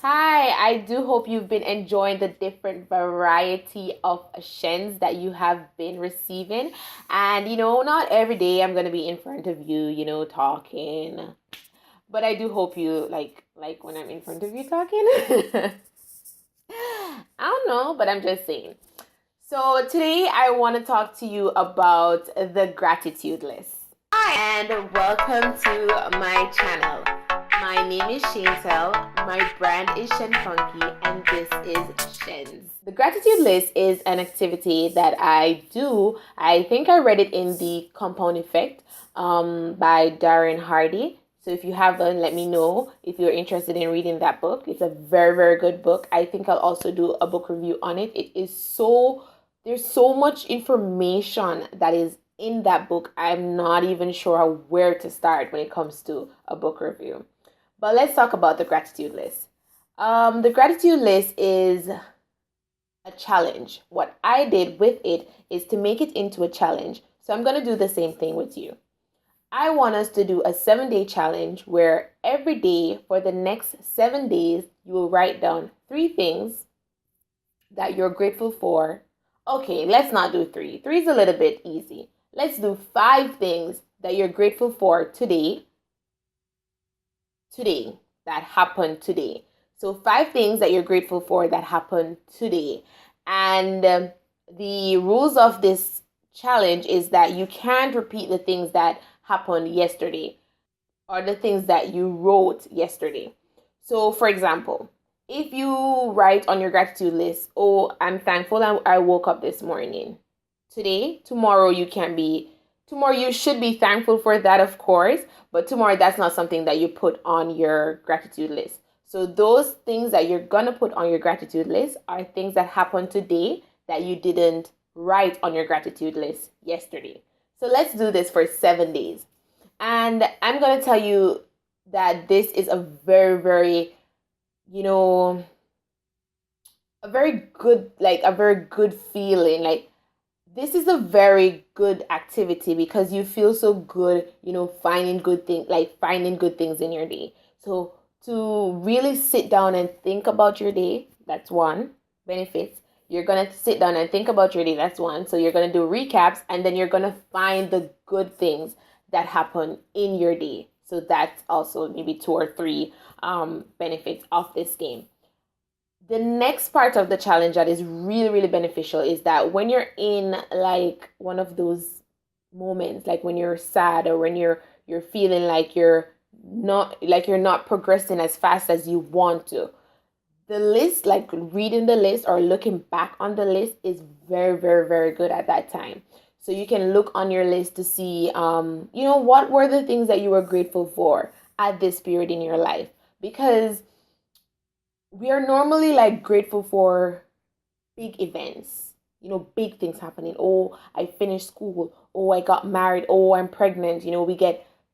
Hi, I do hope you've been enjoying the different variety of shins that you have been receiving. And not every day I'm gonna be in front of you, talking. But I do hope you like when I'm in front of you talking. I don't know, but I'm just saying. So today I want to talk to you about the gratitude list. Hi, and welcome to my channel. My name is Shanetel, my brand is Shen Funky, and this is Shen's. The gratitude list is an activity that I do. I think I read it in The Compound Effect by Darren Hardy. So if you haven't, let me know if you're interested in reading that book. It's a very, very good book. I think I'll also do a book review on it. There's so much information that is in that book. I'm not even sure where to start when it comes to a book review. But let's talk about the gratitude list. The gratitude list is a challenge. What I did with it is to make it into a challenge. So I'm going to do the same thing with you. I want us to do a 7-day challenge where every day for the next 7 days, you will write down 3 things that you're grateful for. Okay, let's not do 3. 3 is a little bit easy. Let's do 5 things that you're grateful for today that happened today. So 5 things that you're grateful for that happened today. And the rules of this challenge is that you can't repeat the things that happened yesterday or the things that you wrote yesterday. So for example, if you write on your gratitude list, oh, I'm thankful I woke up this morning. Tomorrow you should be thankful for that, of course, but tomorrow that's not something that you put on your gratitude list. So those things that you're going to put on your gratitude list are things that happened today that you didn't write on your gratitude list yesterday. So let's do this for 7 days. And I'm going to tell you that this is a very, very, a very good feeling. Like, this is a very good activity because you feel so good, finding good things in your day. So to really sit down and think about your day, that's one benefit. You're going to sit down and think about your day, that's one. So you're going to do recaps and then you're going to find the good things that happen in your day. So that's also maybe 2 or 3 benefits of this game. The next part of the challenge that is really, really beneficial is that when you're in like one of those moments, like when you're sad or when you're feeling like you're not progressing as fast as you want to, the list, like reading the list or looking back on the list, is very, very, very good at that time. So you can look on your list to see, what were the things that you were grateful for at this period in your life, because we are normally like grateful for big events, big things happening. Oh, I finished school. Oh, I got married. Oh, I'm pregnant.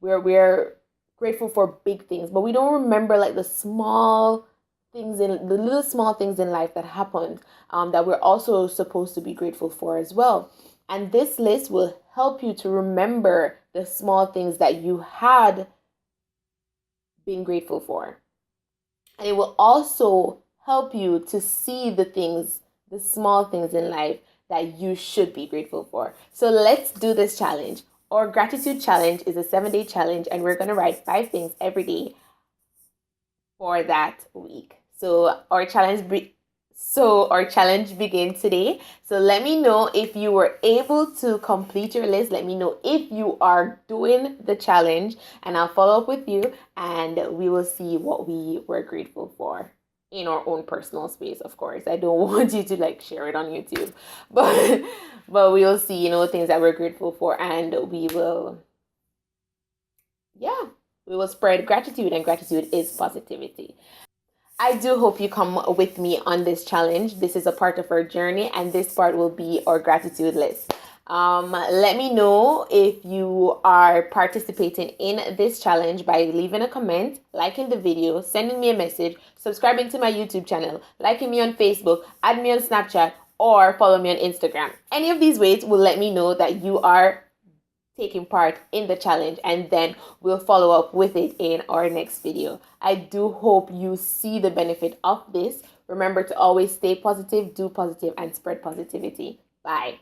We're grateful for big things, but we don't remember like the little small things in life that happened, that we're also supposed to be grateful for as well. And this list will help you to remember the small things that you had been grateful for. And it will also help you to see the small things in life that you should be grateful for. So let's do this challenge. Our gratitude challenge is a 7-day challenge, and we're going to write 5 things every day for that week. So our challenge begins today. So let me know if you were able to complete your list. Let me know if you are doing the challenge, and I'll follow up with you and we will see what we were grateful for in our own personal space, of course. I don't want you to like share it on YouTube, but we will see, things that we're grateful for, and we will spread gratitude, and gratitude is positivity. I do hope you come with me on this challenge. This is a part of our journey, and this part will be our gratitude list. Let me know if you are participating in this challenge by leaving a comment, liking the video, sending me a message, subscribing to my YouTube channel, liking me on Facebook, add me on Snapchat, or follow me on Instagram. Any of these ways will let me know that you are taking part in the challenge, and then we'll follow up with it in our next video. I do hope you see the benefit of this. Remember to always stay positive, do positive, and spread positivity. Bye.